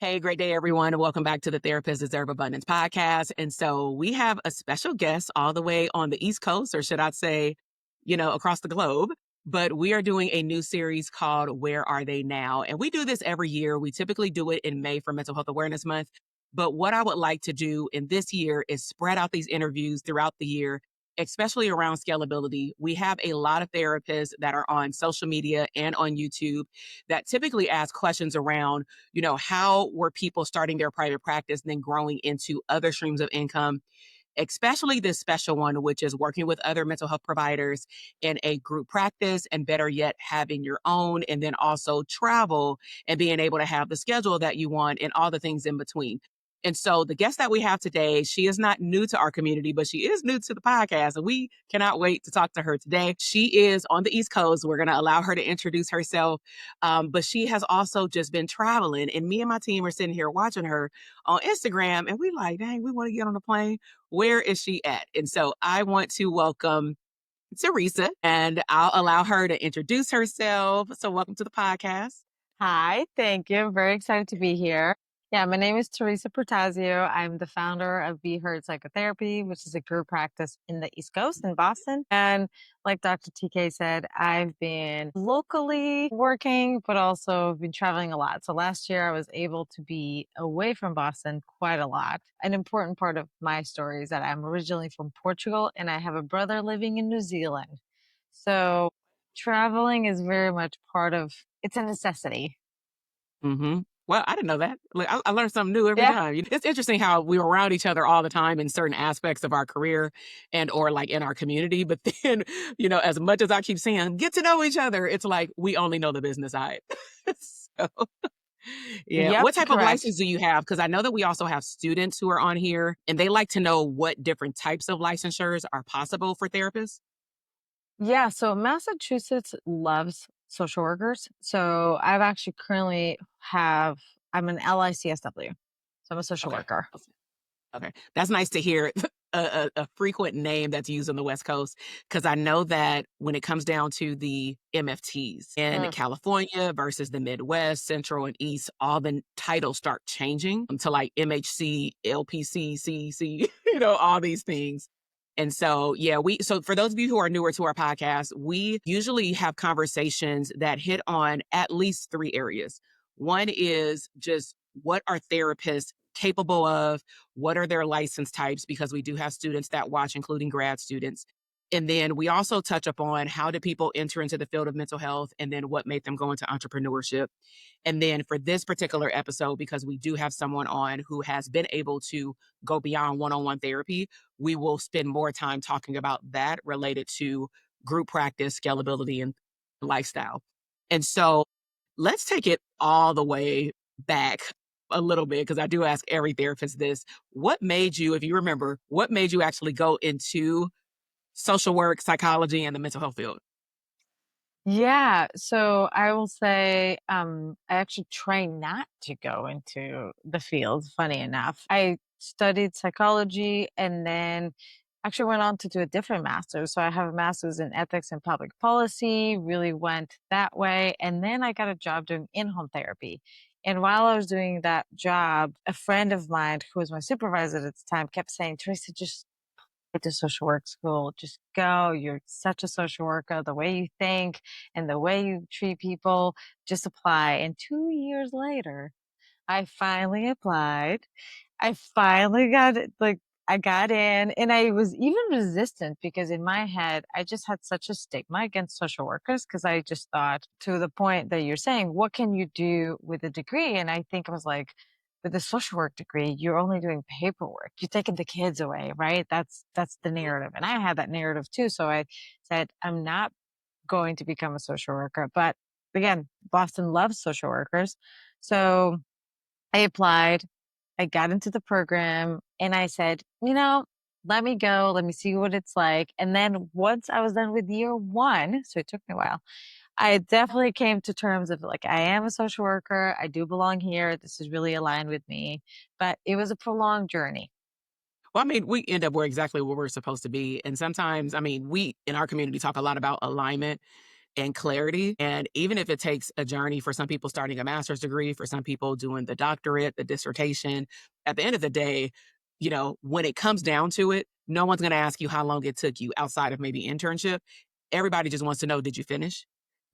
Hey, great day, everyone. And welcome back to the Therapists Deserve Abundance podcast. And so we have a special guest all the way on the East Coast, or should I say, across the globe. But we are doing a new series called Where Are They Now? And we do this every year. We typically do it in May for Mental Health Awareness Month. But what I would like to do in this year is spread out these interviews throughout the year, especially around scalability. We have a lot of therapists that are on social media and on YouTube that typically ask questions around how were people starting their private practice and then growing into other streams of income, especially this special one, which is working with other mental health providers in a group practice, and better yet, having your own, and then also travel and being able to have the schedule that you want and all the things in between. And so the guest that we have today, she is not new to our community, but she is new to the podcast. And we cannot wait to talk to her today. She is on the East Coast. We're going to allow her to introduce herself. But she has also just been traveling. And me and my team are sitting here watching her on Instagram. And we like, dang, we want to get on a plane. Where is she at? And so I want to welcome Teresa, and I'll allow her to introduce herself. So welcome to the podcast. Hi, thank you. Very excited to be here. Yeah, my name is Teresa Protasio. I'm the founder of Be Heard Psychotherapy, which is a group practice in the East Coast in Boston. And like Dr. TK said, I've been locally working, but also been traveling a lot. So last year I was able to be away from Boston quite a lot. An important part of my story is that I'm originally from Portugal and I have a brother living in New Zealand. So traveling is very much part of it's a necessity. Hmm. Well, I didn't know that. Like, I learned something new every Yeah. time. It's interesting how we're around each other all the time in certain aspects of our career and or like in our community. But then, as much as I keep saying, get to know each other, it's like we only know the business side. So, yeah. Yep, What type of correct. license do you have? Because I know that we also have students who are on here and they like to know what different types of licensures are possible for therapists. Yeah, so Massachusetts loves social workers. So I've actually currently have I'm an LICSW. So I'm a social Okay. worker. Okay, that's nice to hear a frequent name that's used on the West Coast, because I know that when it comes down to the MFTs in Mm. California versus the Midwest, Central, and East, all the titles start changing to like MHC, LPC, CEC, all these things. And so, yeah, so for those of you who are newer to our podcast, we usually have conversations that hit on at least three areas. One is just what are therapists capable of? What are their license types? Because we do have students that watch, including grad students. And then we also touch upon how do people enter into the field of mental health and then what made them go into entrepreneurship. And then for this particular episode, because we do have someone on who has been able to go beyond one on one therapy, we will spend more time talking about that related to group practice, scalability, and lifestyle. And so let's take it all the way back a little bit, because I do ask every therapist this. What made you, if you remember, what made you actually go into social work, psychology, and the mental health field? Yeah, so I will say I actually try not to go into the field, funny enough. I studied psychology and then actually went on to do a different master's. So I have a master's in ethics and public policy, really went that way. And then I got a job doing in-home therapy. And while I was doing that job, a friend of mine who was my supervisor at the time kept saying, Teresa, just go to social work school. Just go. You're such a social worker. The way you think and the way you treat people, just apply. And 2 years later, I finally applied. I finally got it. Like, I got in and I was even resistant because in my head, I just had such a stigma against social workers because I just thought to the point that you're saying, what can you do with a degree? And I think I was like, with a social work degree, you're only doing paperwork. You're taking the kids away, right? That's the narrative. And I had that narrative too. So I said, I'm not going to become a social worker. But again, Boston loves social workers. So I applied, I got into the program, and I said, let me go, let me see what it's like. And then once I was done with year one, so it took me a while, I definitely came to terms of like, I am a social worker, I do belong here, this is really aligned with me. But it was a prolonged journey. Well, I mean, we end up where exactly where we're supposed to be. And sometimes, I mean, we in our community talk a lot about alignment. and clarity. And even if it takes a journey for some people starting a master's degree, for some people doing the doctorate, the dissertation, at the end of the day, when it comes down to it, no one's going to ask you how long it took you outside of maybe internship. Everybody just wants to know, did you finish?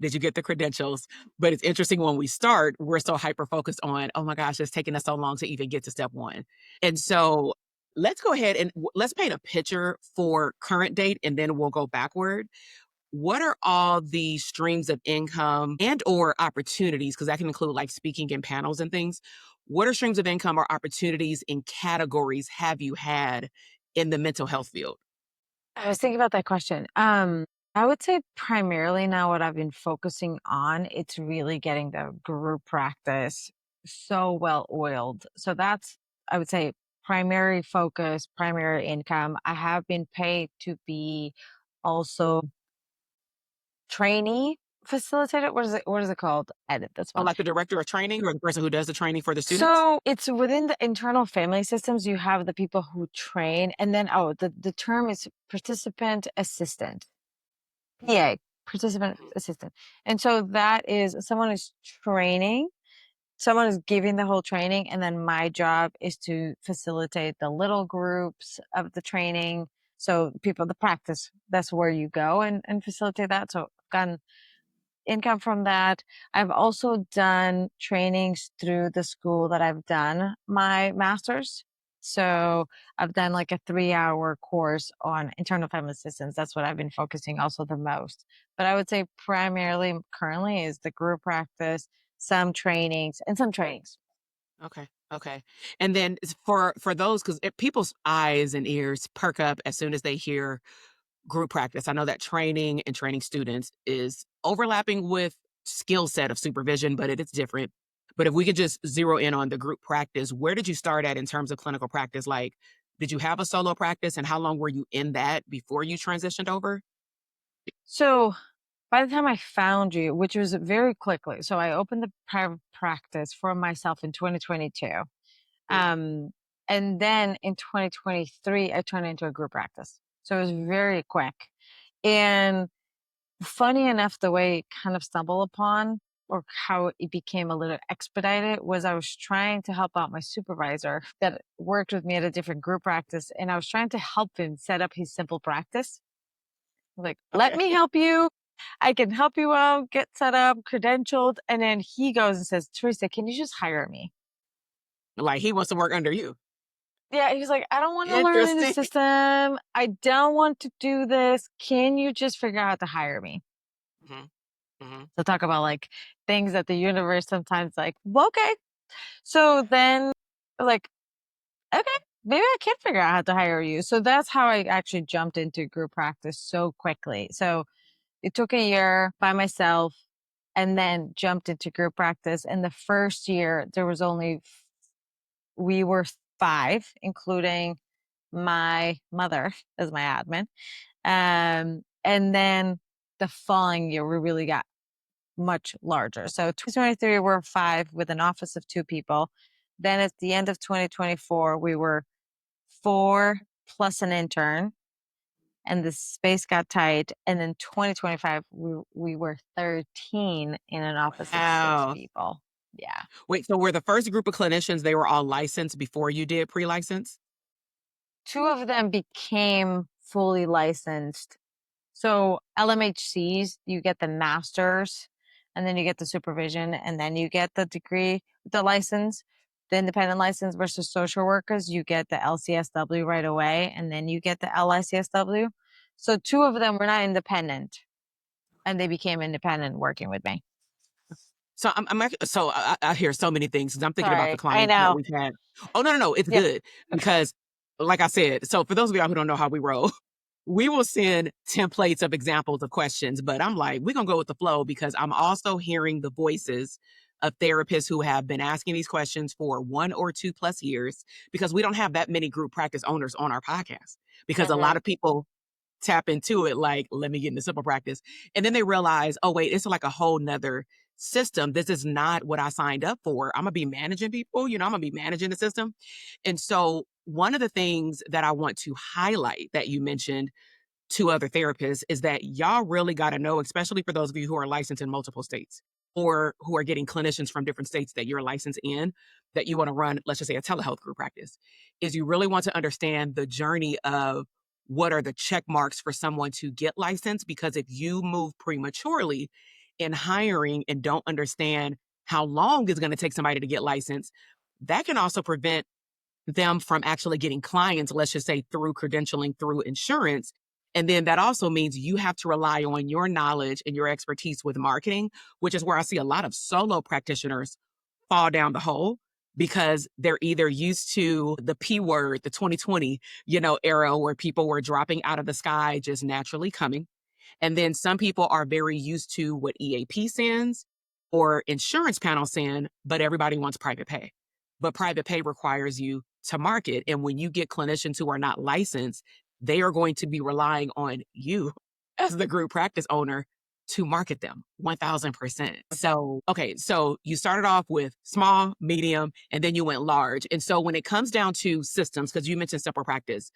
Did you get the credentials? But it's interesting when we start, we're so hyper focused on, oh my gosh, it's taking us so long to even get to step one. And so let's go ahead and let's paint a picture for current date and then we'll go backward. What are all the streams of income and or opportunities, because that can include like speaking in panels and things. What are streams of income or opportunities in categories have you had in the mental health field? I was thinking about that question. I would say primarily now what I've been focusing on, it's really getting the group practice so well oiled. So that's, I would say, primary focus, primary income. I have been paid to be also trainee facilitator. What is it called? Edit this Oh, one. like the director of training or the person who does the training for the students? So it's within the internal family systems, you have the people who train, and then the term is participant assistant. PA, participant Mhm. assistant. And so that is someone is training, someone is giving the whole training, and then my job is to facilitate the little groups of the training. So people, the practice, that's where you go and facilitate that. So I've gotten income from that. I've also done trainings through the school that I've done my master's. So I've done like a 3-hour course on internal family systems. That's what I've been focusing also the most. But I would say primarily currently is the group practice, some trainings and some trainings. Okay. Okay. And then for those, because people's eyes and ears perk up as soon as they hear group practice. I know that training and training students is overlapping with skill set of supervision, but it is different. But if we could just zero in on the group practice, where did you start at in terms of clinical practice? Like, did you have a solo practice and how long were you in that before you transitioned over? So by the time I found you, which was very quickly, so I opened the private practice for myself in 2022. Mm. Um, and then in 2023, I turned into a group practice. So it was very quick. And funny enough, the way it kind of stumbled upon or how it became a little expedited was I was trying to help out my supervisor that worked with me at a different group practice. And I was trying to help him set up his simple practice. Like, let Okay. me help you. I can help you out, get set up, credentialed. And then he goes and says, Teresa, can you just hire me? Like he wants to work under you. Yeah, he was like, "I don't wanna learn in the Interesting. system. I don't want to do this. Can you just figure out how to hire me?" Hmm. Hmm. So talk about, like, things that the universe sometimes like, "Well, okay." So then, like, "Okay, maybe I can figure out how to hire you." So that's how I actually jumped into group practice so quickly. So it took a year by myself and then jumped into group practice. And the first year, there was only we were 5, including my mother as my admin. And then the following year, we really got much larger. So 2023, we're 5 with an office of 2 people. Then at the end of 2024, we were 4 plus an intern, and the space got tight. And then 2025, we were 13 in an office of 6 Wow. people. Yeah. Wait, so were the first group of clinicians, they were all licensed before you did pre-license? 2 of them became fully licensed. So LMHCs, you get the masters and then you get the supervision and then you get the degree, the license, the independent license versus social workers, you get the LCSW right away and then you get the LICSW. So 2 of them were not independent and they became independent working with me. So so I hear so many things 'cause I'm thinking about the Sorry. I clients that know. we've had. Oh, no, no, no, it's Yeah. good Okay. because like I said, so for those of y'all who don't know how we roll, we will send templates of examples of questions, but I'm like, we're gonna go with the flow because I'm also hearing the voices of therapists who have been asking these questions for 1 or 2 plus years because we don't have that many group practice owners on our podcast because a lot Mhm. of people tap into it like, let me get into simple practice. And then they realize, oh, wait, it's like a whole nother system. This is not what I signed up for. I'm gonna be managing people, I'm gonna be managing the system. And so one of the things that I want to highlight that you mentioned to other therapists is that y'all really got to know, especially for those of you who are licensed in multiple states or who are getting clinicians from different states that you're licensed in, that you want to run, let's just say a telehealth group practice, is you really want to understand the journey of what are the check marks for someone to get licensed. Because if you move prematurely in hiring and don't understand how long it's going to take somebody to get licensed, that can also prevent them from actually getting clients, let's just say through credentialing, through insurance. And then that also means you have to rely on your knowledge and your expertise with marketing, which is where I see a lot of solo practitioners fall down the hole because they're either used to the P word, the 2020, era where people were dropping out of the sky, just naturally coming. And then some people are very used to what EAP sends or insurance panel send, but everybody wants private pay. But private pay requires you to market. And when you get clinicians who are not licensed, they are going to be relying on you as the group practice owner to market them 1000%. So, okay, so you started off with small, medium, and then you went large. And so when it comes down to systems, because you mentioned simple practice,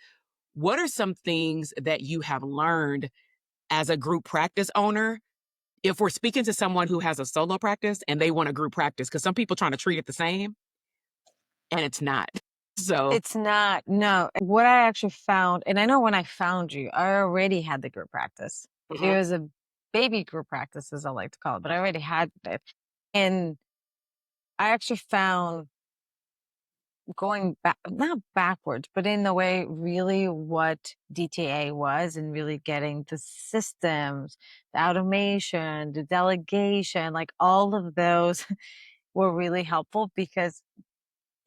what are some things that you have learned as a group practice owner, if we're speaking to someone who has a solo practice and they want a group practice, because some people trying to treat it the same and it's not. So, It's not, no. What I actually found, and I know when I found you, I already had the group practice. It mhm, was a baby group practice, as I like to call it, but I already had it. And I actually found going back, not backwards, but in the way really what DTA was and really getting the systems, the automation, the delegation, like all of those were really helpful because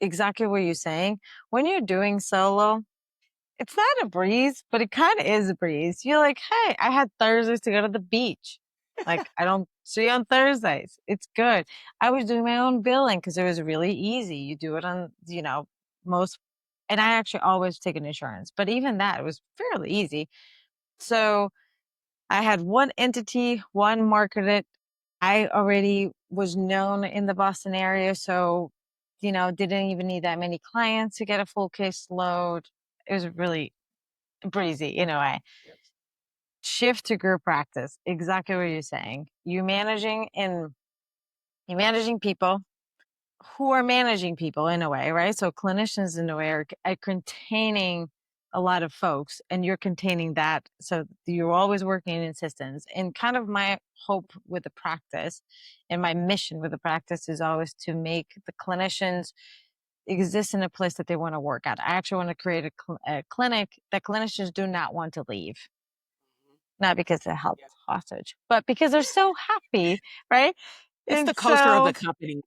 exactly what you're saying, when you're doing solo, it's not a breeze, but it kind of is a breeze. You're like, hey, I had Thursdays to go to the beach. Like, I don't see you on Thursdays. It's good. I was doing my own billing because it was really easy. You do it on, most, and I actually always take an insurance, but even that was fairly easy. So I had one entity, one marketed. I already was known in the Boston area. So, didn't even need that many clients to get a full caseload. It was really breezy in a way. Shift to group practice. Exactly what you're saying. You're managing people who are managing people in a way, right? So clinicians in a way are containing a lot of folks and you're containing that. So you're always working in systems. And kind of my hope with the practice and my mission with the practice is always to make the clinicians exist in a place that they want to work at. I actually want to create a clinic that clinicians do not want to leave, not because they're held yeah. hostage, but because they're so happy, right? It's And the culture of the so company.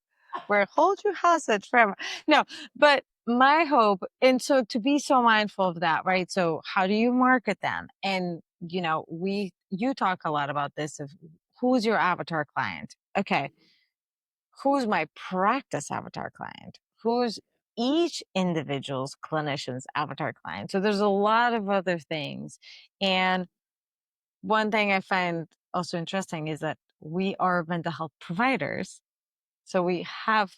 we're hold you hostage forever. No, but my hope, and so to be so mindful of that, right? So how do you market them? And you talk a lot about this of who's your avatar client. Okay, who's my practice avatar client? Who's each individual's clinician's avatar client? So there's a lot of other things. And one thing I find also interesting is that we are mental health providers. So we have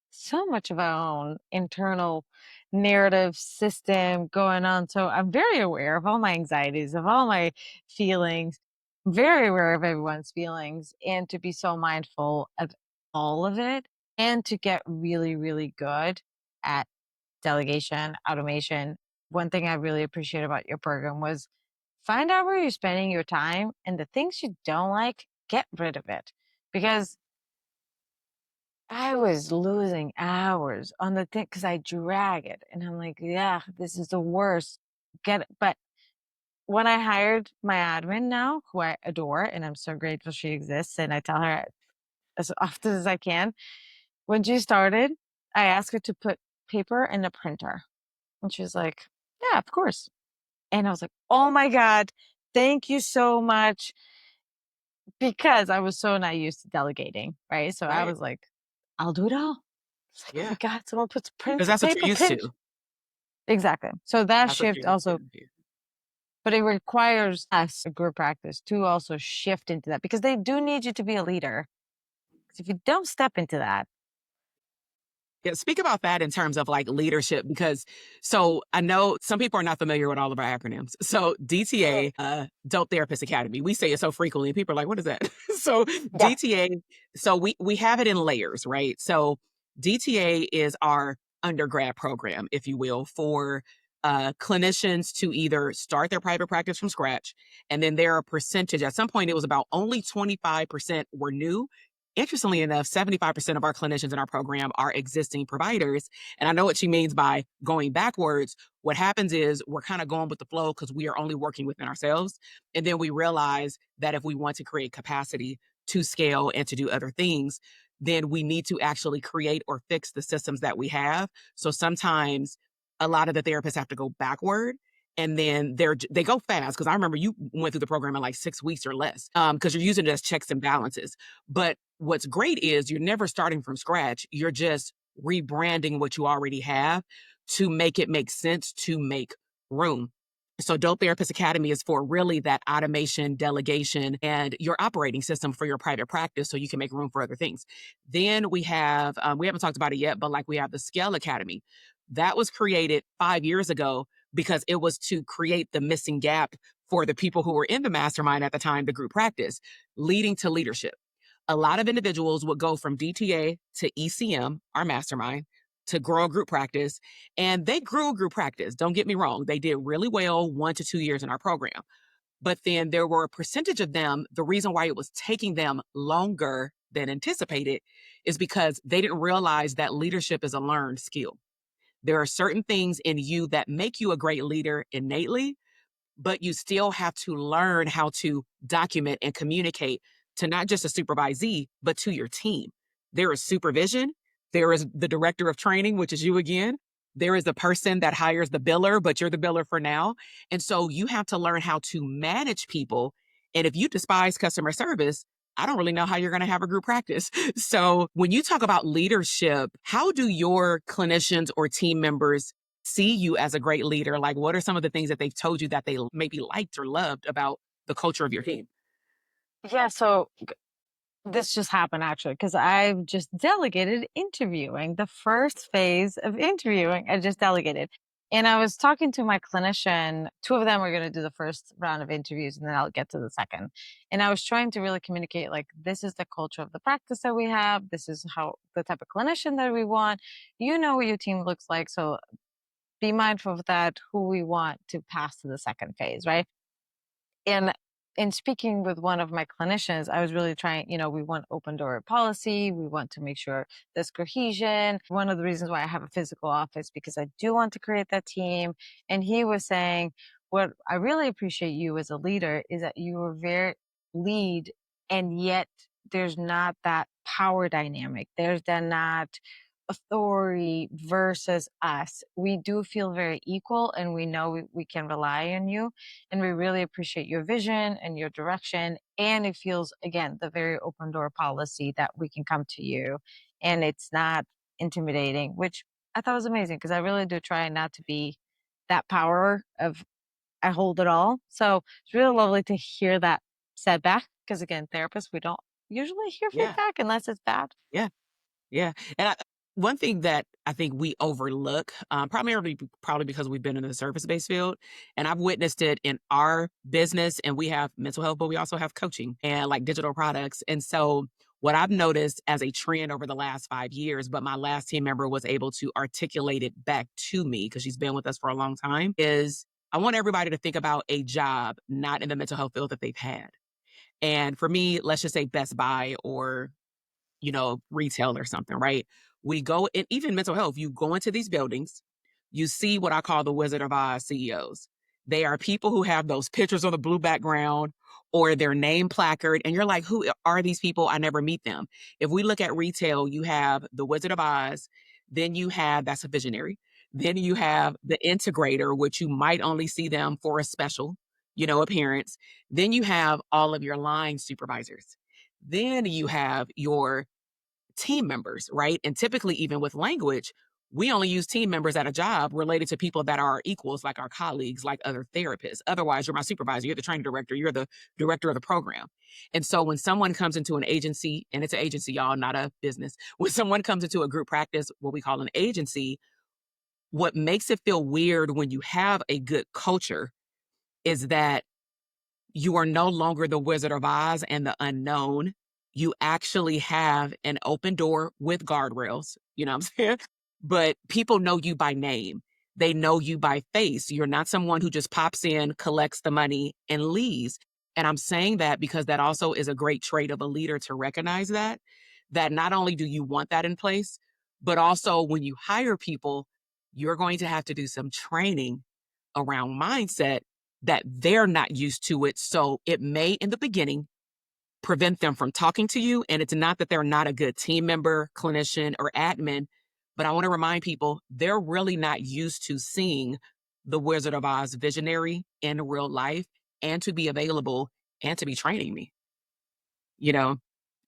so much of our own internal narrative system going on. So I'm very aware of all my anxieties, of all my feelings, very aware of everyone's feelings, and to be so mindful of all of it and to get really, really good at delegation, automation. One thing I really appreciate about your program was find out where you're spending your time and the things you don't like, get rid of it. Because I was losing hours on the thing because I drag it. And I'm like, yeah, this is the worst. Get it. But when I hired my admin now, who I adore, and I'm so grateful she exists, and I tell her as often as I can, when she started, I asked her to put paper in a printer. And she was like, yeah, of course. And I was like, oh my God, thank you so much. Because I was so not used to delegating, right? So I Right. was like, I'll do it all. It's like, oh Yeah. my God, someone puts Because print that's what you're paper used print. to. Exactly. So that That's what shift you're used to. also, but it requires us, a group practice, to also shift into that because they do need you to be a leader. 'Cause if you don't step into that, Yeah, speak about that in terms of like leadership, because so I know some people are not familiar with all of our acronyms. So Mhm. DTA, Adult Therapist Academy, we say it so frequently, people are like, "What is that?" So Yeah. DTA, so we have it in layers, right? So DTA is our undergrad program, if you will, for clinicians to either start their private practice from scratch, and then there are a percentage. At some point, it was about only 25% were new. Interestingly enough, 75% of our clinicians in our program are existing providers. And I know what she means by going backwards. What happens is we're kind of going with the flow because we are only working within ourselves. And then we realize that if we want to create capacity to scale and to do other things, then we need to actually create or fix the systems that we have. So sometimes a lot of the therapists have to go backward, and then they go fast, because I remember you went through the program in like 6 weeks or less, because you're using it as checks and balances. But what's great is you're never starting from scratch. You're just rebranding what you already have to make it make sense, to make room. So Adult Therapist Academy is for really that automation, delegation, and your operating system for your private practice so you can make room for other things. Then we haven't talked about it yet, but like we have the Scale Academy. That was created 5 years ago because it was to create the missing gap for the people who were in the mastermind at the time, the group practice, leading to leadership. A lot of individuals would go from DTA to ECM, our mastermind, to grow a group practice. And they grew a group practice. Don't get me wrong. They did really well 1 to 2 years in our program. But then there were a percentage of them, the reason why it was taking them longer than anticipated is because they didn't realize that leadership is a learned skill. There are certain things in you that make you a great leader innately, but you still have to learn how to document and communicate to not just a supervisee, but to your team. There is supervision. There is the director of training, which is you again. There is the person that hires the biller, but you're the biller for now. And so you have to learn how to manage people. And if you despise customer service, I don't really know how you're going to have a group practice. So when you talk about leadership, how do your clinicians or team members see you as a great leader? Like, what are some of the things that they've told you that they maybe liked or loved about the culture of your team? Yeah, so this just happened actually because I've just delegated interviewing. The first phase of interviewing, I just delegated. And I was talking to my clinician. Two of them are going to do the first round of interviews, and then I'll get to the second. And I was trying to really communicate like, this is the culture of the practice that we have. This is how the type of clinician that we want. You know what your team looks like. So be mindful of that, who we want to pass to the second phase, right? And in speaking with one of my clinicians, I was really trying, we want open door policy. We want to make sure there's cohesion. One of the reasons why I have a physical office, because I do want to create that team. And he was saying, what I really appreciate you as a leader is that you are very lead, and yet there's not that power dynamic. There's then not authority versus us. We do feel very equal, and we know we can rely on you, and we really appreciate your vision and your direction. And it feels, again, the very open door policy that we can come to you and it's not intimidating, which I thought was amazing because I really do try not to be that power of I hold it all. So it's really lovely to hear that said back because, again, therapists, we don't usually hear Yeah, feedback unless it's bad. yeah. Yeah, and one thing that I think we overlook, primarily probably because we've been in the service-based field, and I've witnessed it in our business, and we have mental health, but we also have coaching and like digital products. And so what I've noticed as a trend over the last 5 years, but my last team member was able to articulate it back to me because she's been with us for a long time, is I want everybody to think about a job not in the mental health field that they've had. And for me, let's just say Best Buy or retail or something, right? We go and even mental health, you go into these buildings, you see what I call the Wizard of Oz CEOs. They are people who have those pictures on the blue background or their name placard, and you're like, who are these people? I never meet them. If we look at retail, you have the Wizard of Oz, then you have that's a visionary. Then you have the integrator, which you might only see them for a special, appearance. Then you have all of your line supervisors. Then you have your team members, right? And typically, even with language, we only use team members at a job related to people that are our equals, like our colleagues, like other therapists. Otherwise, you're my supervisor, you're the training director, you're the director of the program. And so when someone comes into an agency, and it's an agency, y'all, not a business, when someone comes into a group practice, what we call an agency, what makes it feel weird when you have a good culture is that you are no longer the Wizard of Oz and the unknown. You actually have an open door with guardrails, you know what I'm saying? But people know you by name. They know you by face. You're not someone who just pops in, collects the money, and leaves. And I'm saying that because that also is a great trait of a leader to recognize that not only do you want that in place, but also when you hire people, you're going to have to do some training around mindset that they're not used to it. So it may, in the beginning, prevent them from talking to you. And it's not that they're not a good team member, clinician, or admin, but I want to remind people they're really not used to seeing the Wizard of Oz visionary in real life and to be available and to be training me, you know?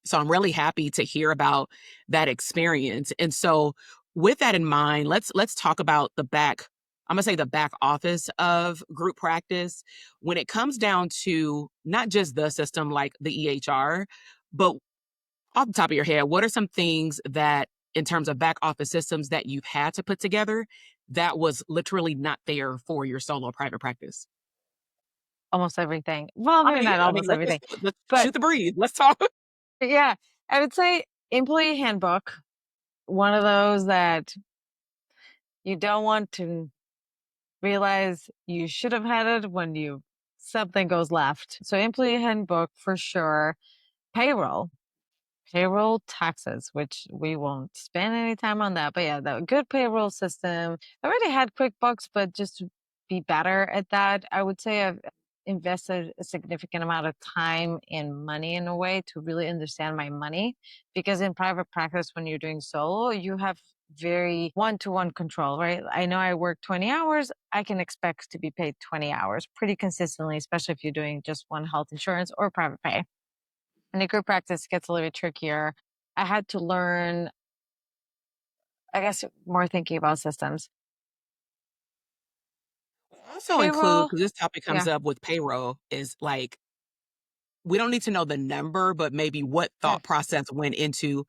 So I'm really happy to hear about that experience. And so with that in mind, let's talk about I'm going to say the back office of group practice when it comes down to not just the system like the EHR, but off the top of your head, what are some things that in terms of back office systems that you've had to put together that was literally not there for your solo private practice? Almost everything. Well, I maybe mean, not yeah, I mean, almost everything, let's but shoot the breeze. Let's talk. yeah, I would say employee handbook, one of those that you don't want to realize you should have had it when you something goes left. So employee handbook for sure. Payroll. Payroll taxes, which we won't spend any time on that. But yeah, the good payroll system. I already had QuickBooks, but just to be better at that, I would say I've invested a significant amount of time and money in a way to really understand my money. Because in private practice, when you're doing solo, you have very one-to-one control, right? I know I work 20 hours, I can expect to be paid 20 hours pretty consistently, especially if you're doing just one health insurance or private pay. And the group practice gets a little bit trickier. I had to learn, I guess, more thinking about systems. Also include, Payroll, because this topic comes yeah, up with payroll, is like, we don't need to know the number, but maybe what yeah. thought process went into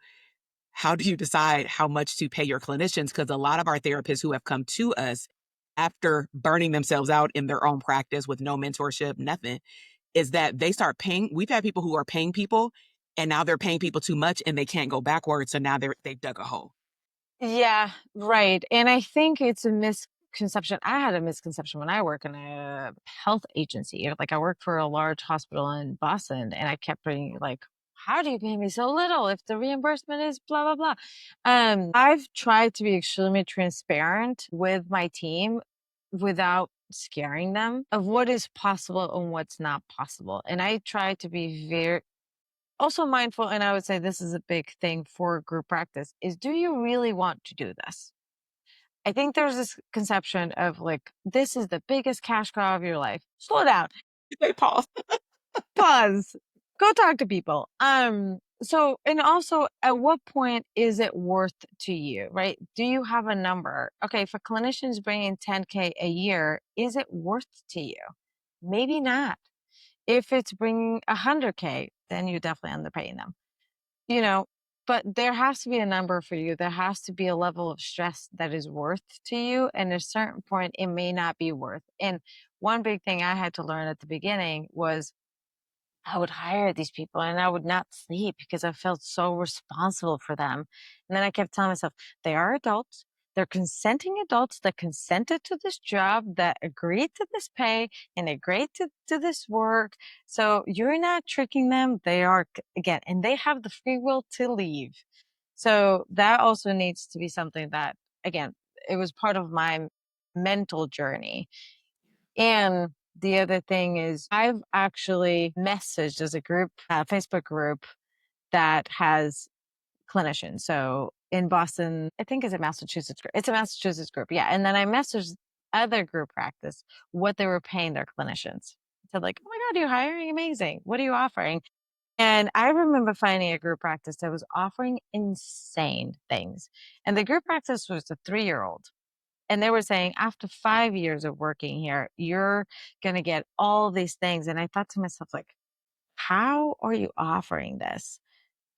how do you decide how much to pay your clinicians? Because a lot of our therapists who have come to us after burning themselves out in their own practice with no mentorship, nothing, is that they start paying. We've had people who are paying people and now they're paying people too much and they can't go backwards. So now they've dug a hole. Yeah, right. And I think it's a misconception. I had a misconception when I work in a health agency. Like I worked for a large hospital in Boston and I kept bringing like, how do you pay me so little if the reimbursement is blah blah blah? I've tried to be extremely transparent with my team without scaring them of what is possible and what's not possible. And I try to be very also mindful, and I would say this is a big thing for group practice, is do you really want to do this? I think there's this conception of like, this is the biggest cash cow of your life. Slow down, They pause. pause, go talk to people. So, and also at what point is it worth to you, right? Do you have a number? Okay, if a clinician's bringing 10K a year, is it worth to you? Maybe not. If it's bringing 100K, then you're definitely underpaying them. You know, but there has to be a number for you. There has to be a level of stress that is worth to you. And at a certain point, it may not be worth. And one big thing I had to learn at the beginning was I would hire these people and I would not sleep because I felt so responsible for them. And then I kept telling myself, they are adults. They're consenting adults that consented to this job, that agreed to this pay and agreed to this work. So you're not tricking them. They are, again, and they have the free will to leave. So that also needs to be something that, again, it was part of my mental journey. And the other thing is, I've actually messaged as a group, a Facebook group that has clinicians. So in Boston, I think it's a Massachusetts group. It's a Massachusetts group. Yeah. And then I messaged other group practice what they were paying their clinicians. I said like, oh my God, you're hiring amazing. What are you offering? And I remember finding a group practice that was offering insane things. And the group practice was a 3-year old. And they were saying, after 5 years of working here, you're going to get all these things. And I thought to myself, like, how are you offering this?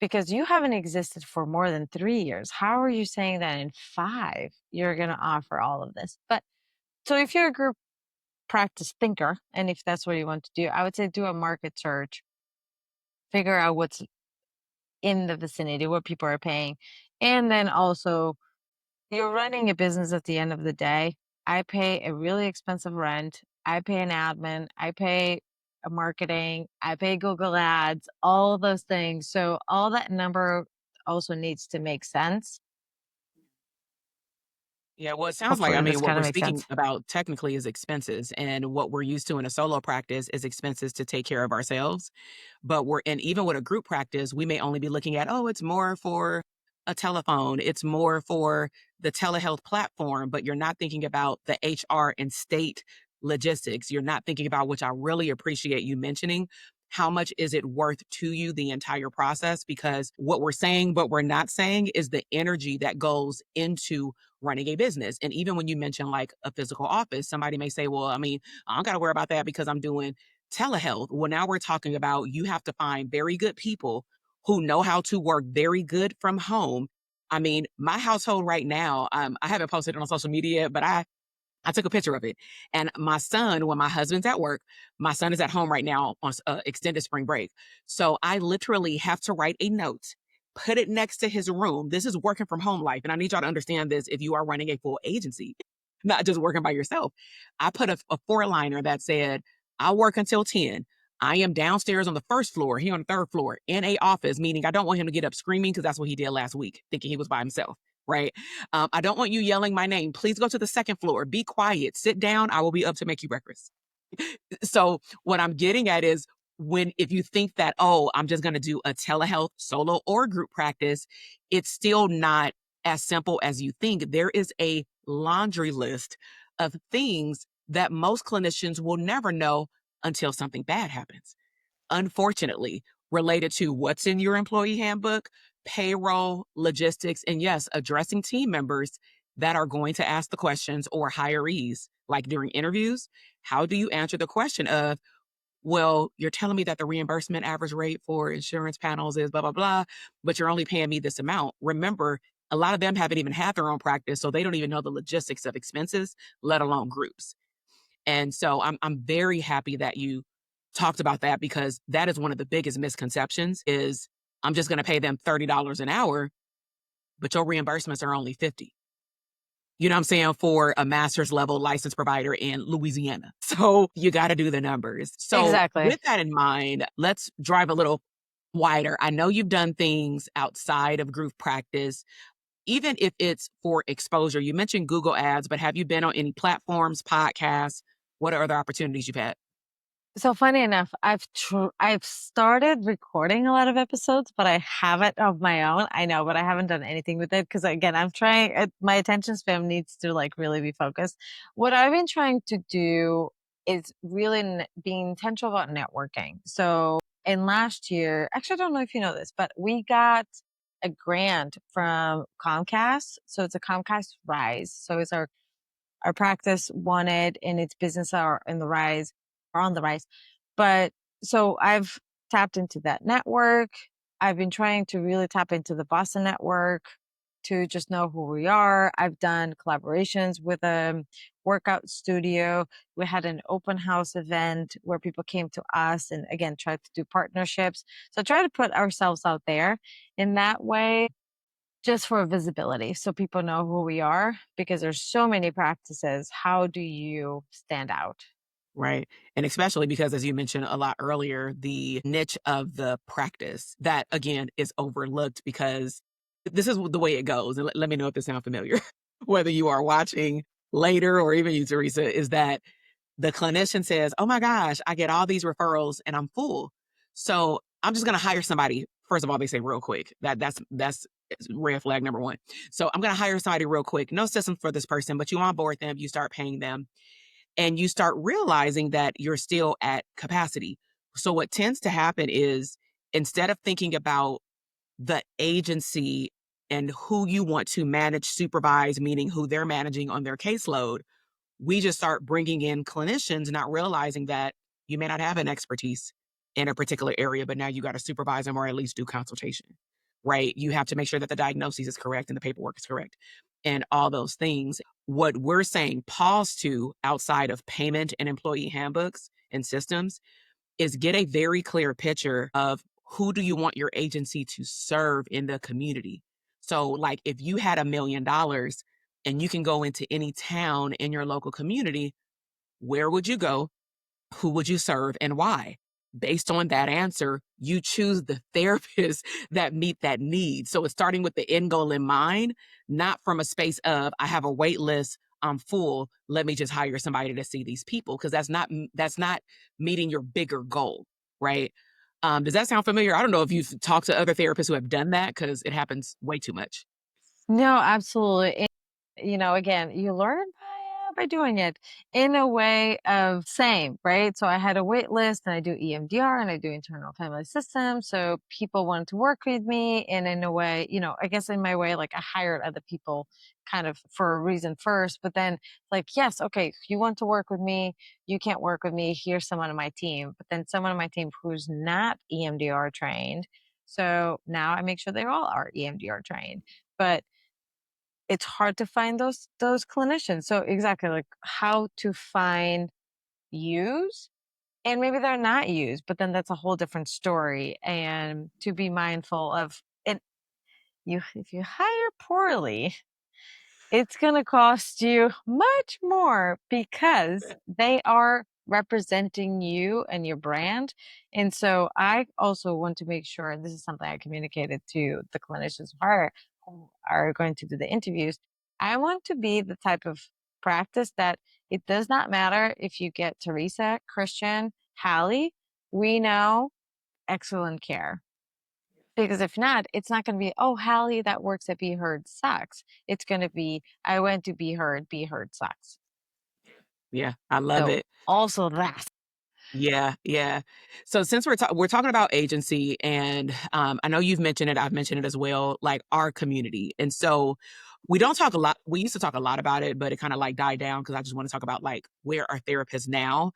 Because you haven't existed for more than 3 years. How are you saying that in five, you're going to offer all of this? But so if you're a group practice thinker, and if that's what you want to do, I would say do a market search, figure out what's in the vicinity, what people are paying. And then also, you're running a business at the end of the day. I pay a really expensive rent. I pay an admin. I pay a marketing. I pay Google Ads, all those things. So all that number also needs to make sense. Yeah, well, it sounds like, I Hopefully mean, this what kind we're of makes speaking sense. about technically is expenses. And what we're used to in a solo practice is expenses to take care of ourselves. But and even with a group practice, we may only be looking at, oh, it's more for a telephone, it's more for the telehealth platform, but you're not thinking about the HR and state logistics. You're not thinking about, which I really appreciate you mentioning. How much is it worth to you, the entire process? Because what we're saying, but we're not saying is the energy that goes into running a business. And even when you mention like a physical office, somebody may say, well, I mean, I don't got to worry about that because I'm doing telehealth. Well, now we're talking about you have to find very good people who know how to work very good from home. I mean, my household right now, I haven't posted it on social media, but I took a picture of it. And my son, when my husband's at work, my son is at home right now on extended spring break. So I literally have to write a note, put it next to his room. This is working from home life. And I need y'all to understand this if you are running a full agency, not just working by yourself. I put a four liner that said, I'll work until 10. I am downstairs on the first floor, he on the third floor in a office, meaning I don't want him to get up screaming because that's what he did last week, thinking he was by himself. Right. I don't want you yelling my name. Please go to the second floor. Be quiet. Sit down. I will be up to make you breakfast. So what I'm getting at is if you think that, oh, I'm just going to do a telehealth solo or group practice, it's still not as simple as you think. There is a laundry list of things that most clinicians will never know until something bad happens, unfortunately, related to what's in your employee handbook, payroll, logistics, and yes, addressing team members that are going to ask the questions, or hirees, like during interviews. How do you answer the question of, well, you're telling me that the reimbursement average rate for insurance panels is blah, blah, blah, but you're only paying me this amount? Remember, a lot of them haven't even had their own practice, so they don't even know the logistics of expenses, let alone groups. And so I'm very happy that you talked about that, because that is one of the biggest misconceptions is I'm just going to pay them $30 an hour, but your reimbursements are only 50. You know what I'm saying? For a master's level license provider in Louisiana. So you got to do the numbers. So Exactly. with that in mind, let's drive a little wider. I know you've done things outside of group practice, even if it's for exposure. You mentioned Google Ads, but have you been on any platforms, podcasts? What are other opportunities you've had? So funny enough, I've started recording a lot of episodes, but I haven't of my own. I know, but I haven't done anything with it because again, I'm trying. My attention span needs to like really be focused. What I've been trying to do is really being intentional about networking. So in last year, actually, I don't know if you know this, but we got a grant from Comcast. So it's a Comcast Rise. So it's our practice wanted and its business are in the rise are on the rise. But so I've tapped into that network. I've been trying to really tap into the Boston network to just know who we are. I've done collaborations with a workout studio. We had an open house event where people came to us and again tried to do partnerships. So try to put ourselves out there in that way just for visibility, so people know who we are, because there's so many practices. How do you stand out? Right. And especially because, as you mentioned a lot earlier, the niche of the practice that, again, is overlooked because this is the way it goes. And let me know if this sounds familiar, whether you are watching later or even you, Teresa, is that the clinician says, oh my gosh, I get all these referrals and I'm full. So I'm just going to hire somebody. First of all, they say real quick. That's red flag number one. So I'm going to hire somebody real quick. No system for this person, but you onboard them, you start paying them, and you start realizing that you're still at capacity. So what tends to happen is instead of thinking about the agency and who you want to manage, supervise, meaning who they're managing on their caseload, we just start bringing in clinicians, not realizing that you may not have an expertise in a particular area, but now you got to supervise them or at least do consultation, right? You have to make sure that the diagnosis is correct and the paperwork is correct and all those things. What we're saying pause to outside of payment and employee handbooks and systems is get a very clear picture of who do you want your agency to serve in the community. So like if you had $1 million and you can go into any town in your local community, where would you go? Who would you serve and why? Based on that answer, you choose the therapists that meet that need. So it's starting with the end goal in mind, not from a space of I have a wait list, I'm full, let me just hire somebody to see these people because that's not meeting your bigger goal, right? Does that sound familiar? I don't know if you've talked to other therapists who have done that because it happens way too much. No, absolutely. And, again, you learn by doing it in a way of same, right? So I had a wait list and I do EMDR and I do internal family systems. So people wanted to work with me. And in a way, I guess in my way, like I hired other people kind of for a reason first, but then like, yes, okay, you want to work with me. You can't work with me. Here's someone on my team, but then someone on my team who's not EMDR trained. So now I make sure they all are EMDR trained. But it's hard to find those clinicians. So exactly like how to find use and maybe they're not used, but then that's a whole different story. And to be mindful of and you if you hire poorly, it's going to cost you much more because they are representing you and your brand. And so I also want to make sure, and this is something I communicated to the clinicians who are going to do the interviews. I want to be the type of practice that it does not matter if you get Teresa, Christian, Hallie, we know excellent care. Because if not, it's not going to be, oh, Hallie that works at Be Heard sucks. It's going to be, I went to Be Heard sucks. Yeah, I love So it. also that. Yeah, yeah. So since we're talking about agency, and I know you've mentioned it, I've mentioned it as well, like our community. And so we don't talk a lot. We used to talk a lot about it, but it kind of like died down because I just want to talk about like where are therapists now.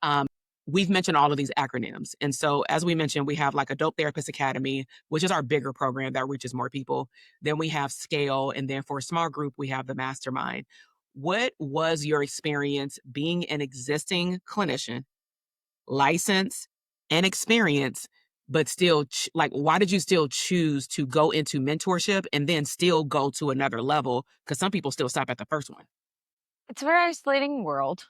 Um, we've mentioned all of these acronyms, and so as we mentioned, we have like Adult Therapist Academy, which is our bigger program that reaches more people. Then we have Scale, and then for a small group, we have the Mastermind. What was your experience being an existing clinician? License and experience, but still like why did you still choose to go into mentorship and then still go to another level? Because some people still stop at the first one. It's a very isolating world,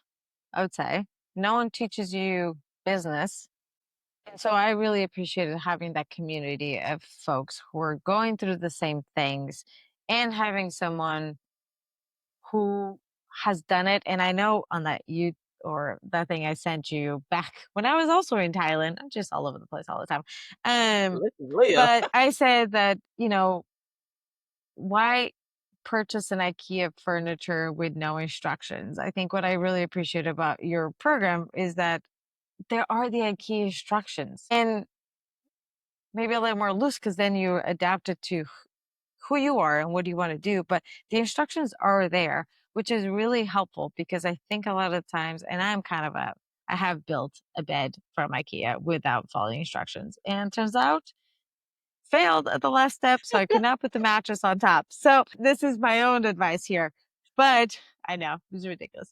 I would say. No one teaches you business. And so I really appreciated having that community of folks who are going through the same things and having someone who has done it. And I know on that you or that thing I sent you back when I was also in Thailand, I'm just all over the place all the time. Um, Leah. but I said that, why purchase an IKEA furniture with no instructions? I think what I really appreciate about your program is that there are the IKEA instructions and maybe a little more loose because then you adapt it to who you are and what do you want to do. But the instructions are there, which is really helpful because I think a lot of times, and I have built a bed from IKEA without following instructions. And turns out failed at the last step. So I could not put the mattress on top. So this is my own advice here. But I know it was ridiculous.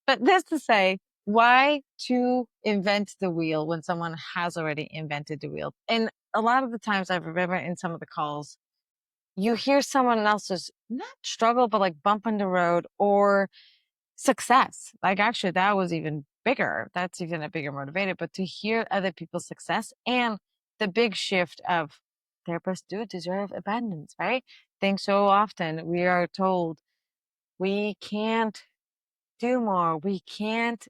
But this to say, why to invent the wheel when someone has already invented the wheel? And a lot of the times I remember in some of the calls, you hear someone else's not struggle, but like bump in the road or success. Like actually, that was even bigger. That's even a bigger motivator. But to hear other people's success and the big shift of therapists do deserve abundance, right? I think so often we are told we can't do more. We can't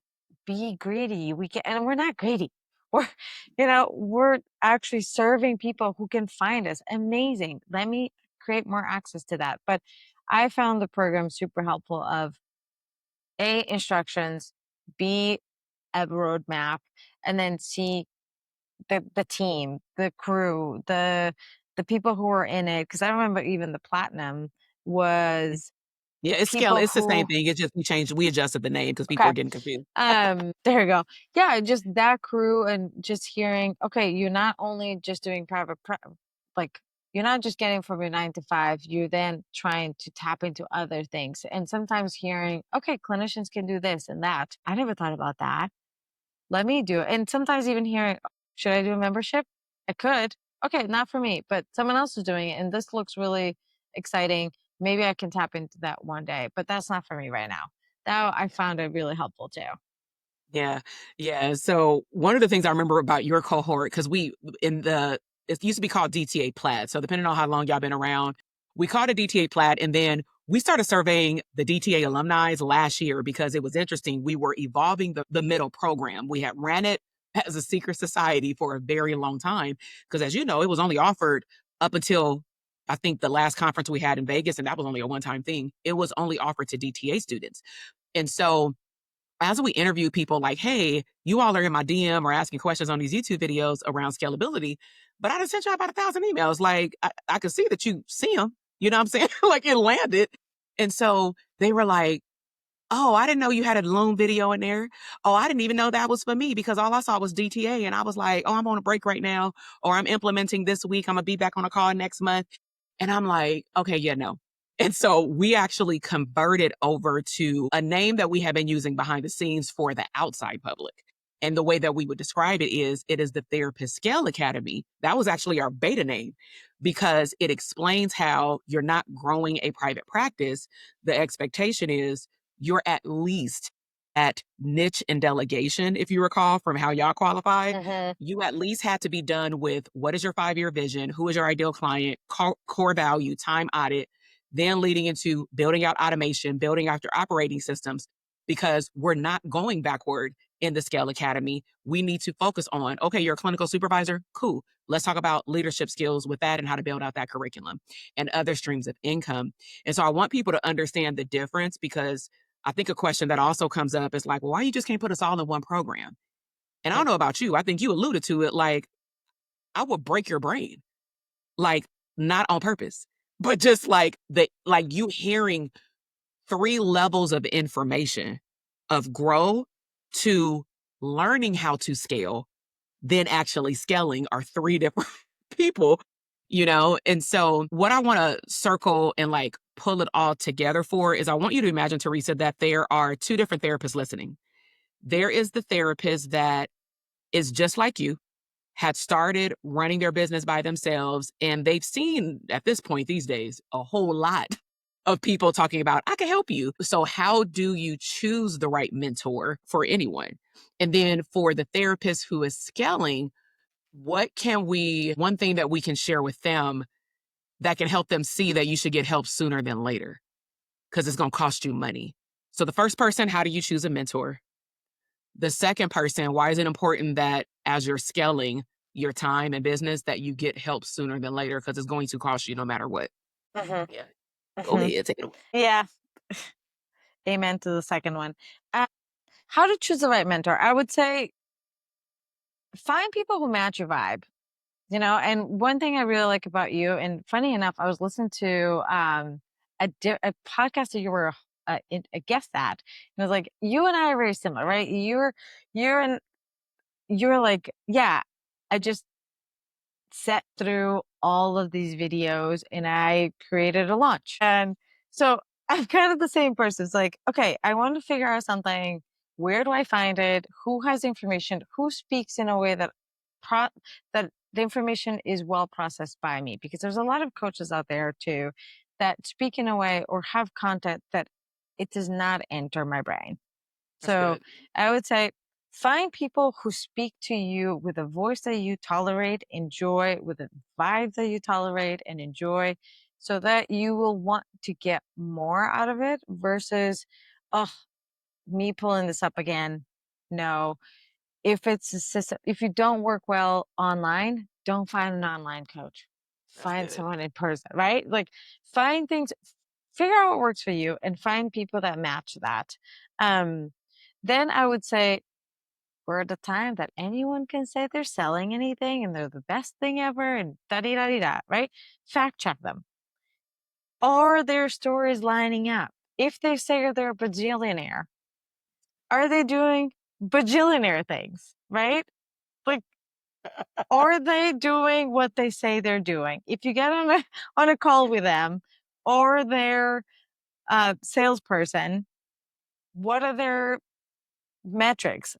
be greedy. We can, and we're not greedy. We're, we're actually serving people who can find us. Amazing. Let me create more access to that. But I found the program super helpful of A, instructions, B, a roadmap, and then C, the team, the crew, the people who were in it. Because I remember even the platinum was Yeah, it's scale people it's the same who thing, it's just we adjusted the name because people okay. are getting confused. There you go. Yeah, just that crew and just hearing, okay, you're not only just doing like you're not just getting from your 9 to 5, you're then trying to tap into other things. And sometimes hearing, okay, clinicians can do this and that. I never thought about that. Let me do it. And sometimes even hearing, "Oh, should I do a membership? I could. Okay, not for me, but someone else is doing it. And this looks really exciting. Maybe I can tap into that one day, but that's not for me right now. That I found it really helpful too. Yeah. Yeah. So one of the things I remember about your cohort, because we in the it used to be called DTA Plaid. So depending on how long y'all been around, we called it DTA Plaid. And then we started surveying the DTA alumni last year because it was interesting. We were evolving the middle program. We had ran it as a secret society for a very long time. Because as you know, it was only offered up until I think the last conference we had in Vegas, and that was only a one-time thing. It was only offered to DTA students. And so as we interview people like, hey, you all are in my DM or asking questions on these YouTube videos around scalability, but I done sent you about 1,000 emails. Like, I could see that you see them. You know what I'm saying? Like it landed. And so they were like, oh, I didn't know you had a loan video in there. Oh, I didn't even know that was for me because all I saw was DTA. And I was like, oh, I'm on a break right now, or I'm implementing this week. I'm going to be back on a call next month. And I'm like, okay, yeah, no. And so we actually converted over to a name that we have been using behind the scenes for the outside public. And the way that we would describe it is the Therapist Scale Academy. That was actually our beta name because it explains how you're not growing a private practice. The expectation is you're at least at niche and delegation, if you recall from how y'all qualified. Hmm. You at least had to be done with what is your 5-year vision, who is your ideal client, core value, time audit, then leading into building out automation, building out your operating systems, because we're not going backward in the Scale Academy. We need to focus on, okay, you're a clinical supervisor. Cool. Let's talk about leadership skills with that and how to build out that curriculum and other streams of income. And so I want people to understand the difference because I think a question that also comes up is like, well, why you just can't put us all in one program? And I don't know about you. I think you alluded to it like, I would break your brain, like not on purpose, but just like you hearing 3 levels of information of grow to learning how to scale, then actually scaling are 3 different people, you know? And so what I want to circle and like pull it all together for is I want you to imagine, Teresa, that there are 2 different therapists listening. There is the therapist that is just like you, had started running their business by themselves, and they've seen at this point these days a whole lot of people talking about, I can help you. So, how do you choose the right mentor for anyone? And then for the therapist who is scaling, one thing that we can share with them that can help them see that you should get help sooner than later because it's going to cost you money. So, the first person, how do you choose a mentor? The second person, why is it important that as you're scaling your time and business that you get help sooner than later because it's going to cost you no matter what? Hmm. Yeah. Go Hmm. ahead, take it away. Yeah. Amen to the second one. Uh, how to choose the right mentor? I would say find people who match your vibe. And one thing I really like about you, and funny enough, I was listening to a podcast that you were a guest at, and I was like, you and I are very similar, right? You're you're like, yeah, I just set through all of these videos and I created a launch. And so I'm kind of the same person. It's like, okay, I want to figure out something. Where do I find it? Who has the information? Who speaks in a way that that the information is well processed by me? Because there's a lot of coaches out there too that speak in a way or have content that it does not enter my brain. That's So good. I would say find people who speak to you with a voice that you tolerate, enjoy, with a vibe that you tolerate and enjoy, so that you will want to get more out of it versus, oh, me pulling this up again. No. If it's a system, if you don't work well online, don't find an online coach. That's Find good. someone in person, right? Like find things, figure out what works for you and find people that match that. Um, then I would say we're at a time that anyone can say they're selling anything and they're the best thing ever and da da da da, right? Fact check them. Are their stories lining up? If they say they're a bajillionaire, are they doing bajillionaire things, right? Like, are they doing what they say they're doing? If you get on a call with them or their salesperson, what are their metrics?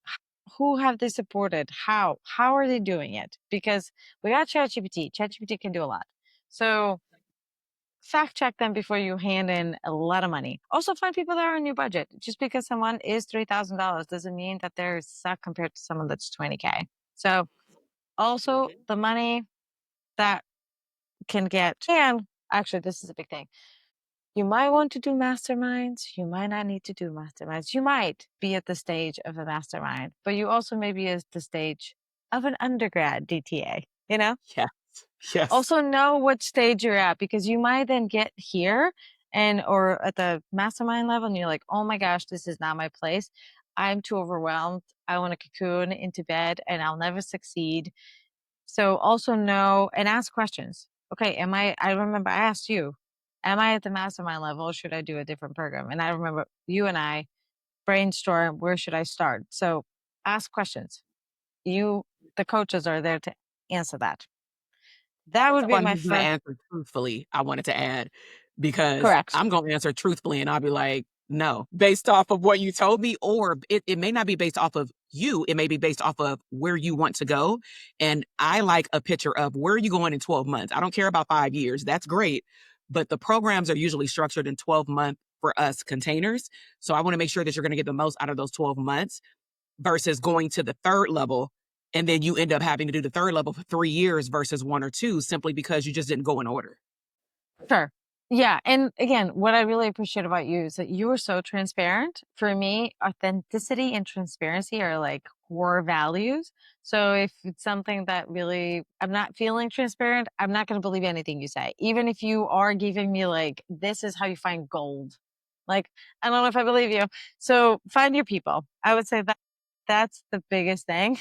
Who have they supported? How are they doing it? Because we got ChatGPT. ChatGPT can do a lot. So fact check them before you hand in a lot of money. Also find people that are on your budget. Just because someone is $3,000 doesn't mean that they're suck compared to someone that's 20K. So also the money that can get, and actually this is a big thing. You might want to do masterminds. You might not need to do masterminds. You might be at the stage of a mastermind, but you also may be at the stage of an undergrad DTA, you know? Yes. Yes. Also know what stage you're at because you might then get here and or at the mastermind level and you're like, oh my gosh, this is not my place. I'm too overwhelmed. I want to cocoon into bed and I'll never succeed. So also know and ask questions. Okay, I remember I asked you, am I at the mastermind level or should I do a different program? And I remember you and I brainstorm, where should I start? So ask questions. You, the coaches are there to answer that. That would be Someone my who's gonna first. answer truthfully, I wanted to add, because Correct. I'm gonna answer truthfully and I'll be like, "No," based off of what you told me, or it may not be based off of you, it may be based off of where you want to go, and I like a picture of where are you going in 12 months. I don't care about 5 years, that's great, but the programs are usually structured in 12-month for us containers, so I wanna make sure that you're gonna get the most out of those 12 months versus going to the third level and then you end up having to do the third level for 3 years versus 1 or 2 simply because you just didn't go in order. Sure. Yeah. And again, what I really appreciate about you is that you are so transparent. For me, authenticity and transparency are like core values. So if it's something that really I'm not feeling transparent, I'm not going to believe anything you say. Even if you are giving me like, this is how you find gold. Like, I don't know if I believe you. So find your people. I would say that that's the biggest thing.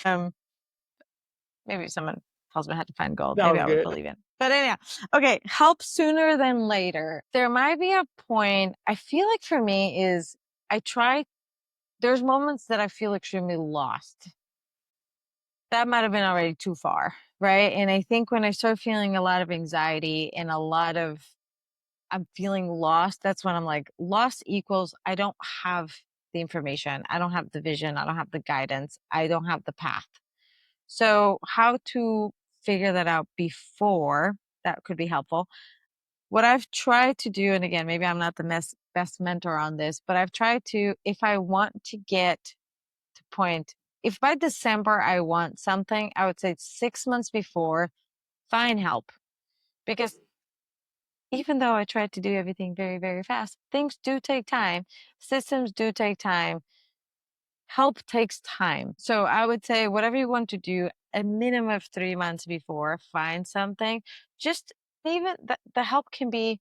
Maybe if someone tells me how to find gold, maybe Sounds I would good. believe it. But anyhow, okay, help sooner than later. There might be a point, I feel like for me is I try, there's moments that I feel extremely lost. That might have been already too far, right? And I think when I start feeling a lot of anxiety and a lot of, I'm feeling lost, that's when I'm like, lost equals I don't have the information. I don't have the vision. I don't have the guidance. I don't have the path. So, how to figure that out before that could be helpful. What I've tried to do, and again, maybe I'm not the best mentor on this, but I've tried to, if I want to get to point, if by December I want something, I would say 6 months before, find help. Because even though I tried to do everything very, very fast, things do take time. Systems do take time. Help takes time. So I would say whatever you want to do, a minimum of 3 months before, find something. Just even the help can be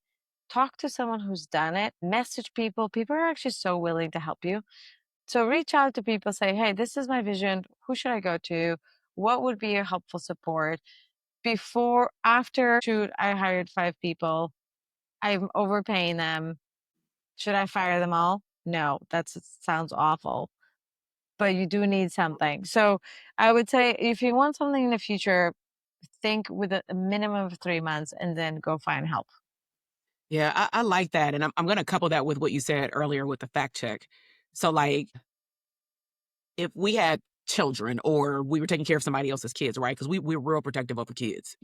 talk to someone who's done it, message people. People are actually so willing to help you. So reach out to people, say, hey, this is my vision. Who should I go to? What would be a helpful support? Before, after, shoot, I hired 5 people. I'm overpaying them. Should I fire them all? No, that sounds awful, but you do need something. So I would say if you want something in the future, think with a minimum of 3 months and then go find help. Yeah, I like that, and I'm gonna couple that with what you said earlier with the fact check. So, like, if we had children or we were taking care of somebody else's kids, right? Because we're real protective over kids,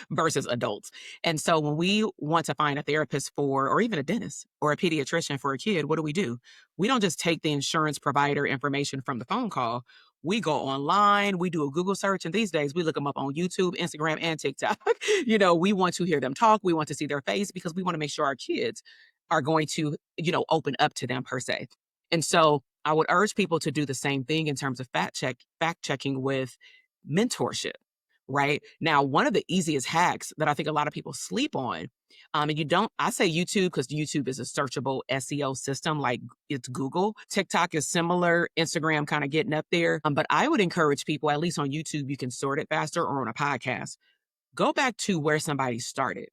versus adults. And so when we want to find a therapist for, or even a dentist or a pediatrician for a kid, what do? We don't just take the insurance provider information from the phone call. We go online, we do a Google search, and these days we look them up on YouTube, Instagram, and TikTok. We want to hear them talk. We want to see their face because we want to make sure our kids are going to, open up to them per se. And so I would urge people to do the same thing in terms of fact checking with mentorship. right? Now, one of the easiest hacks that I think a lot of people sleep on, and you don't, I say YouTube because YouTube is a searchable SEO system like it's Google. TikTok is similar, Instagram kind of getting up there. But I would encourage people, at least on YouTube, you can sort it faster or on a podcast. Go back to where somebody started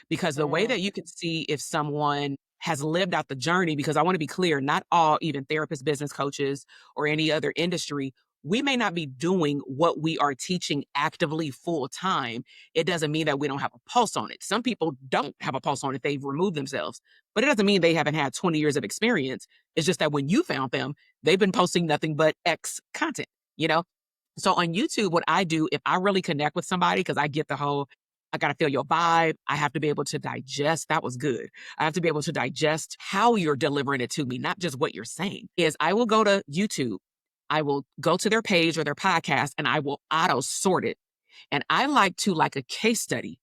because the way Mm. that you can see if someone has lived out the journey, because I want to be clear, not all, even therapists, business coaches, or any other industry, we may not be doing what we are teaching actively full time. It doesn't mean that we don't have a pulse on it. Some people don't have a pulse on it, they've removed themselves, but it doesn't mean they haven't had 20 years of experience. It's just that when you found them, they've been posting nothing but X content, you know? So on YouTube, what I do, if I really connect with somebody, because I get the whole, I got to feel your vibe. I have to be able to digest. That was good. I have to be able to digest how you're delivering it to me, not just what you're saying. Is I will go to YouTube, I will go to their page or their podcast, and I will auto sort it. And I like to, like a case study,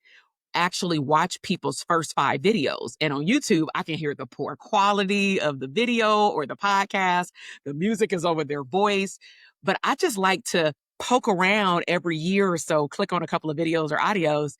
actually watch people's first 5 videos. And on YouTube, I can hear the poor quality of the video or the podcast. The music is over their voice. But I just like to poke around every year or so, click on a couple of videos or audios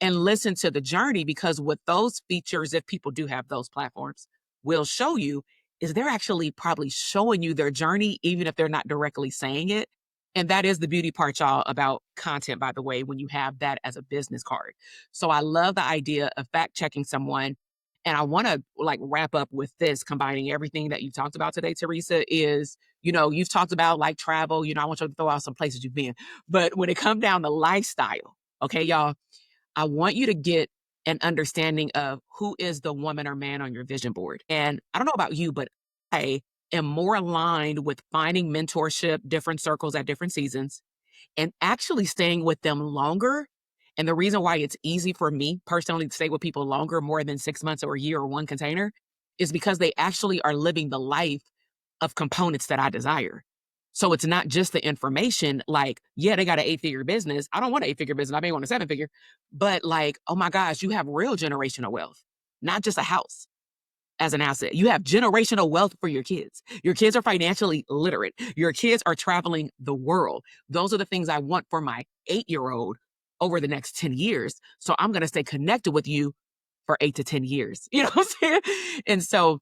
and listen to the journey, because what those features, if people do have those platforms, will show you is they're actually probably showing you their journey, even if they're not directly saying it. And that is the beauty part, y'all, about content, by the way, when you have that as a business card. So I love the idea of fact checking someone. And I want to like wrap up with this, combining everything that you talked about today, Teresa, is, you've talked about like travel, I want you to throw out some places you've been. But when it comes down to lifestyle, okay, y'all, I want you to get an understanding of who is the woman or man on your vision board. And I don't know about you, but I am more aligned with finding mentorship, different circles at different seasons, and actually staying with them longer. And the reason why it's easy for me personally to stay with people longer, more than 6 months or a year or one container, is because they actually are living the life of components that I desire. So it's not just the information, like, yeah, they got an 8-figure business. I don't want an 8-figure business. I may want a 7-figure, but like, oh my gosh, you have real generational wealth, not just a house as an asset. You have generational wealth for your kids. Your kids are financially literate. Your kids are traveling the world. Those are the things I want for my 8-year-old over the next 10 years. So I'm going to stay connected with you for 8 to 10 years. You know what I'm saying? And so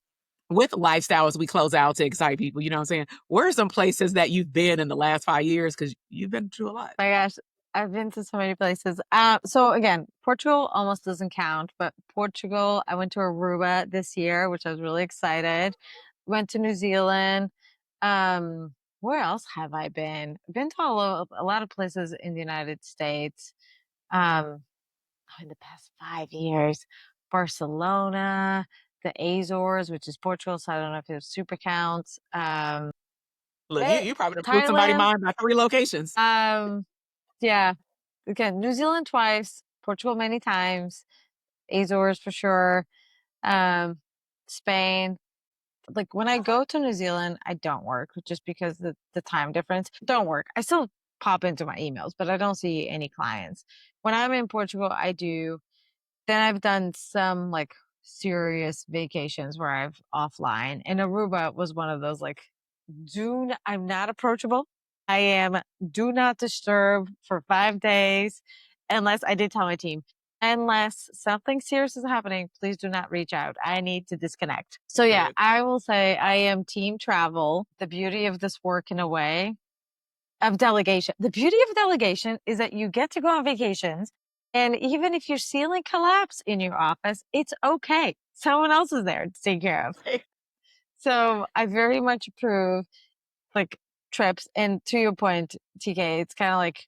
with lifestyle, as we close out to excite people, you know what I'm saying? Where are some places that you've been in the last 5 years? Because you've been through a lot. My gosh, I've been to so many places. So again, Portugal almost doesn't count, but Portugal, I went to Aruba this year, which I was really excited. Went to New Zealand. Where else have I been? I've been to a lot of places in the United States. Um, in the past 5 years, Barcelona, the Azores, which is Portugal, so I don't know if it super counts. Look, you probably done blew somebody's Thailand. mind by 3 locations. Yeah. Again, New Zealand twice, Portugal many times, Azores for sure, um, Spain. Like when I go to New Zealand, I don't work just because the time difference. Don't work. I still pop into my emails, but I don't see any clients. When I'm in Portugal, I do. Then I've done some like serious vacations where I've offline, and Aruba was one of those like I'm not approachable. I am do not disturb for 5 days unless I did tell my team. Unless something serious is happening, please do not reach out. I need to disconnect. So yeah, Good. I will say I am team travel. The beauty of this work in a way of delegation. The beauty of delegation is that you get to go on vacations. And even if your ceiling collapse in your office, it's okay. Someone else is there to take care of. So I very much approve like trips. And to your point, TK, it's kind of like,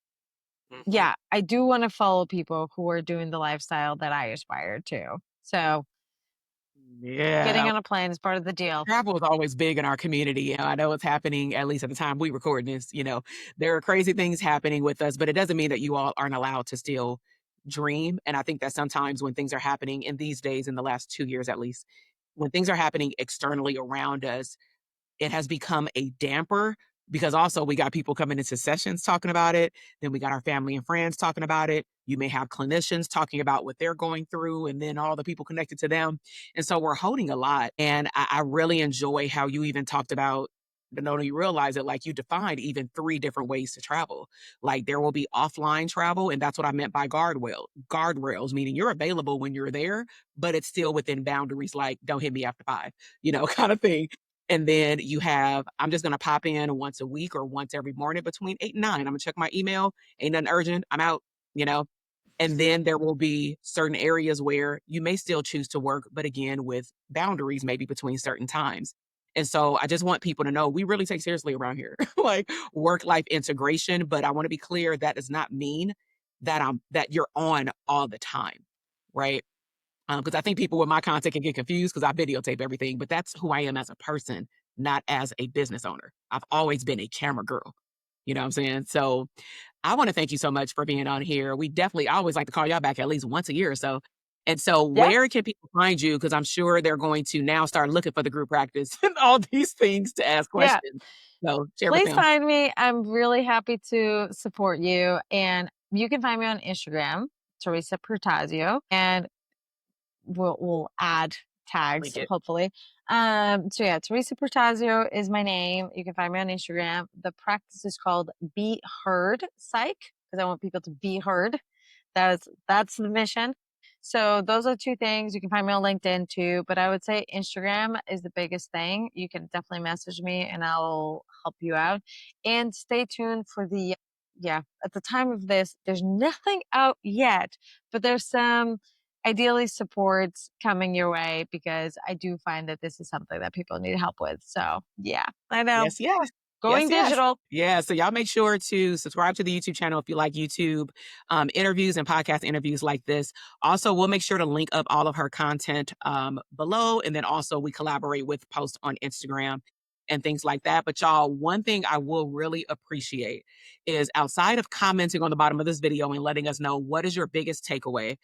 Mhm. yeah, I do want to follow people who are doing the lifestyle that I aspire to. So getting Yeah. on a plane is part of the deal. Travel is always big in our community. I know it's happening, at least at the time we record this, there are crazy things happening with us, but it doesn't mean that you all aren't allowed to still dream. And I think that sometimes when things are happening in these days, in the last 2 years at least, when things are happening externally around us, it has become a damper because also we got people coming into sessions talking about it. Then we got our family and friends talking about it. You may have clinicians talking about what they're going through and then all the people connected to them. And so we're holding a lot. And I really enjoy how you even talked about don't you realize it, like you defined even three different ways to travel. Like there will be offline travel, and that's what I meant by guardrails, meaning you're available when you're there, but it's still within boundaries, like don't hit me after 5, kind of thing. And then you have, I'm just gonna pop in once a week or once every morning between 8 and 9. I'm gonna check my email. Ain't nothing urgent. I'm out, you know. And then there will be certain areas where you may still choose to work, but again, with boundaries, maybe between certain times. And so I just want people to know we really take seriously around here, like work life integration. But I want to be clear that does not mean that you're on all the time, right? Because I think people with my content can get confused because I videotape everything, but that's who I am as a person, not as a business owner. I've always been a camera girl. You know what I'm saying? So I want to thank you so much for being on here. I always like to call y'all back at least once a year or so. And so, Yeah. where can people find you? Because I'm sure they're going to now start looking for the group practice and all these things to ask Yeah. questions. So, share with Please them. find me. I'm really happy to support you. And you can find me on Instagram, Teresa Protasio, and we'll add tags Link it. hopefully. So yeah, Teresa Protasio is my name. You can find me on Instagram. The practice is called Be Heard Psych because I want people to be heard. That's the mission. So those are two things. You can find me on LinkedIn too, but I would say Instagram is the biggest thing. You can definitely message me and I'll help you out. And stay tuned for the yeah, at the time of this, there's nothing out yet, but there's some ideally supports coming your way because I do find that this is something that people need help with. So yeah, I know. Yes, yes. Yes, Going yes. digital. Yeah, so y'all make sure to subscribe to the YouTube channel if you like YouTube interviews and podcast interviews like this. Also, we'll make sure to link up all of her content below. And then also we collaborate with posts on Instagram and things like that. But y'all, one thing I will really appreciate is outside of commenting on the bottom of this video and letting us know what is your biggest takeaway,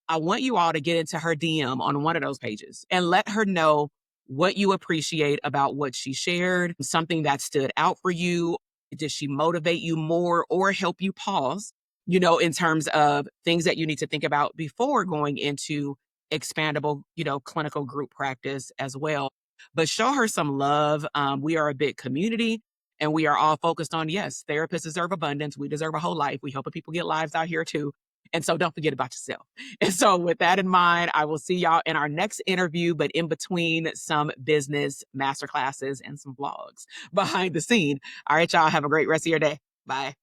I want you all to get into her DM on one of those pages and let her know what you appreciate about what she shared, something that stood out for you. Did she motivate you more or help you pause, in terms of things that you need to think about before going into expandable, clinical group practice as well. But show her some love. We are a big community and we are all focused on, yes, therapists deserve abundance. We deserve a whole life. We helping people get lives out here too. And so don't forget about yourself. And so, with that in mind, I will see y'all in our next interview, but in between some business masterclasses and some vlogs behind the scene. All right, y'all, have a great rest of your day. Bye.